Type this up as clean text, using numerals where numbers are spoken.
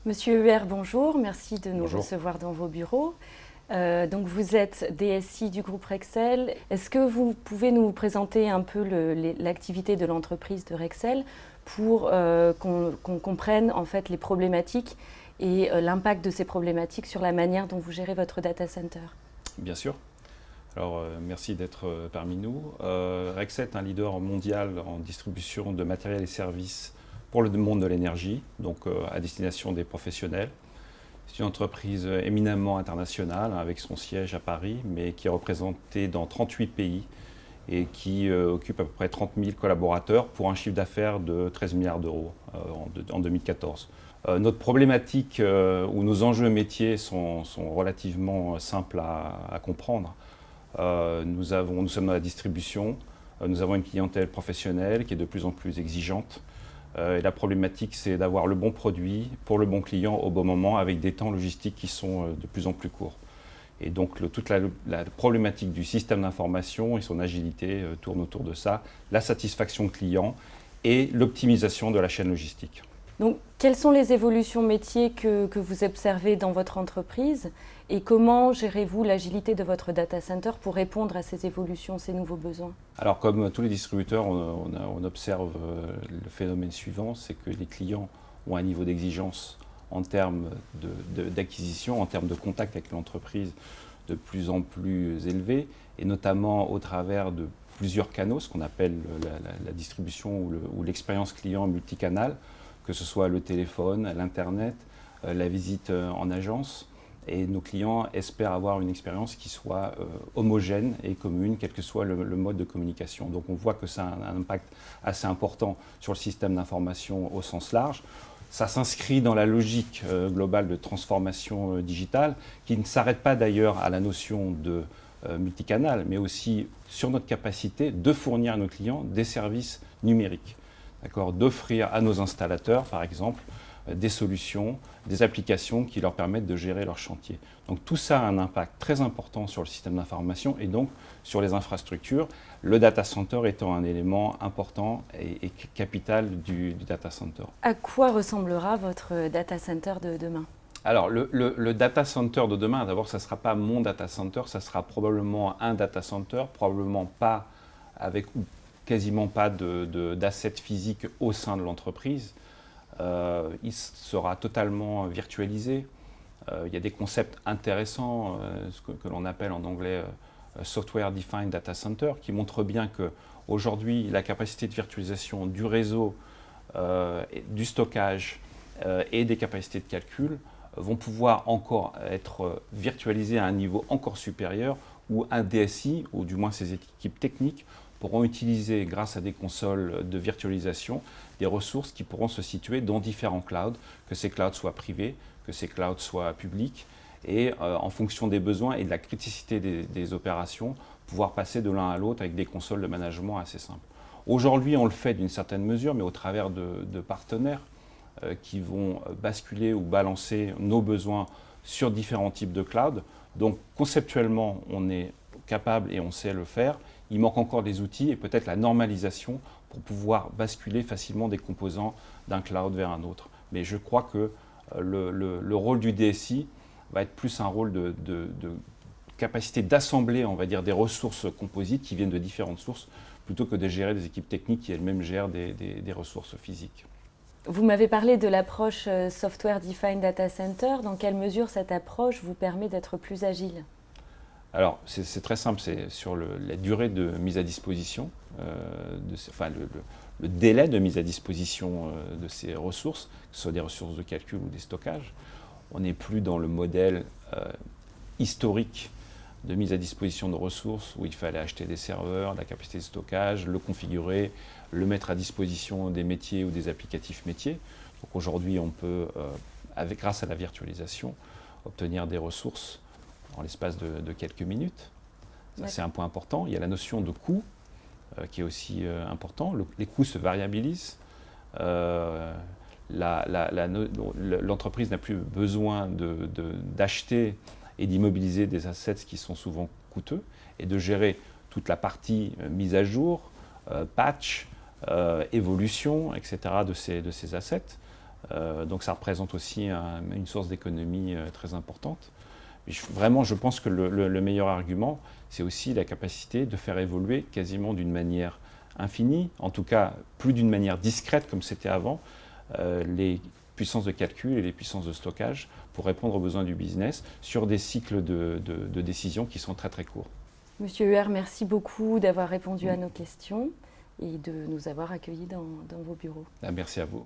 Monsieur Huer, bonjour, merci de nous Bonjour. recevoir dans vos bureaux. Donc vous êtes DSI du groupe Rexel. Est-ce que vous pouvez nous présenter un peu l'activité de l'entreprise de Rexel pour qu'on comprenne en fait les problématiques et l'impact de ces problématiques sur la manière dont vous gérez votre data center? Bien sûr. Alors, merci d'être parmi nous. Rexel est un leader mondial en distribution de matériel et services pour le monde de l'énergie, donc à destination des professionnels. C'est une entreprise éminemment internationale, avec son siège à Paris, mais qui est représentée dans 38 pays et qui occupe à peu près 30 000 collaborateurs pour un chiffre d'affaires de 13 milliards d'euros en 2014. Notre problématique ou nos enjeux métiers sont relativement simples à comprendre. Nous sommes dans la distribution, nous avons une clientèle professionnelle qui est de plus en plus exigeante. Et la problématique, c'est d'avoir le bon produit pour le bon client au bon moment avec des temps logistiques qui sont de plus en plus courts. Et donc toute la problématique du système d'information et son agilité tourne autour de ça, la satisfaction client et l'optimisation de la chaîne logistique. Donc, quelles sont les évolutions métiers que vous observez dans votre entreprise et comment gérez-vous l'agilité de votre data center pour répondre à ces évolutions, ces nouveaux besoins? Alors, comme tous les distributeurs, on observe le phénomène suivant, c'est que les clients ont un niveau d'exigence en termes d'acquisition, en termes de contact avec l'entreprise de plus en plus élevé, et notamment au travers de plusieurs canaux, ce qu'on appelle la distribution ou l'expérience client multicanal, que ce soit le téléphone, l'Internet, la visite en agence. Et nos clients espèrent avoir une expérience qui soit homogène et commune, quel que soit le mode de communication. Donc on voit que ça a un impact assez important sur le système d'information au sens large. Ça s'inscrit dans la logique globale de transformation digitale, qui ne s'arrête pas d'ailleurs à la notion de multicanal, mais aussi sur notre capacité de fournir à nos clients des services numériques. D'offrir à nos installateurs, par exemple, des solutions, des applications qui leur permettent de gérer leur chantier. Donc tout ça a un impact très important sur le système d'information et donc sur les infrastructures, le data center étant un élément important et capital du data center. À quoi ressemblera votre data center de demain? Alors le data center de demain, d'abord ça ne sera pas mon data center, ça sera probablement un data center, probablement pas avec ou quasiment pas d'assets physiques au sein de l'entreprise. Il sera totalement virtualisé. Il y a des concepts intéressants, ce que l'on appelle en anglais Software Defined Data Center, qui montrent bien qu'aujourd'hui, la capacité de virtualisation du réseau, du stockage et des capacités de calcul vont pouvoir encore être virtualisées à un niveau encore supérieur, où un DSI, ou du moins ses équipes techniques, pourront utiliser, grâce à des consoles de virtualisation, des ressources qui pourront se situer dans différents clouds, que ces clouds soient privés, que ces clouds soient publics, et en fonction des besoins et de la criticité des opérations, pouvoir passer de l'un à l'autre avec des consoles de management assez simples. Aujourd'hui, on le fait d'une certaine mesure, mais au travers de partenaires qui vont basculer ou balancer nos besoins sur différents types de clouds. Donc conceptuellement, on est capable et on sait le faire. Il manque encore des outils et peut-être la normalisation pour pouvoir basculer facilement des composants d'un cloud vers un autre. Mais je crois que le rôle du DSI va être plus un rôle de capacité d'assembler, on va dire, des ressources composites qui viennent de différentes sources, plutôt que de gérer des équipes techniques qui elles-mêmes gèrent des ressources physiques. Vous m'avez parlé de l'approche Software Defined Data Center. Dans quelle mesure cette approche vous permet d'être plus agile? Alors, c'est très simple, c'est sur la durée de mise à disposition, le délai de mise à disposition de ces ressources, que ce soit des ressources de calcul ou des stockages. On n'est plus dans le modèle historique de mise à disposition de ressources où il fallait acheter des serveurs, de la capacité de stockage, le configurer, le mettre à disposition des métiers ou des applicatifs métiers. Donc aujourd'hui, on peut, grâce à la virtualisation, obtenir des ressources en l'espace de quelques minutes. Ça, c'est un point important. Il y a la notion de coût qui est aussi important. Les coûts se variabilisent. L'entreprise n'a plus besoin d'acheter et d'immobiliser des assets qui sont souvent coûteux et de gérer toute la partie mise à jour, patch, évolution, etc. de ces assets. Donc ça représente aussi une source d'économie très importante. Vraiment, je pense que le meilleur argument, c'est aussi la capacité de faire évoluer quasiment d'une manière infinie, en tout cas plus d'une manière discrète comme c'était avant, les puissances de calcul et les puissances de stockage pour répondre aux besoins du business sur des cycles de décision qui sont très très courts. Monsieur Huer, merci beaucoup d'avoir répondu à nos questions et de nous avoir accueillis dans vos bureaux. Merci à vous.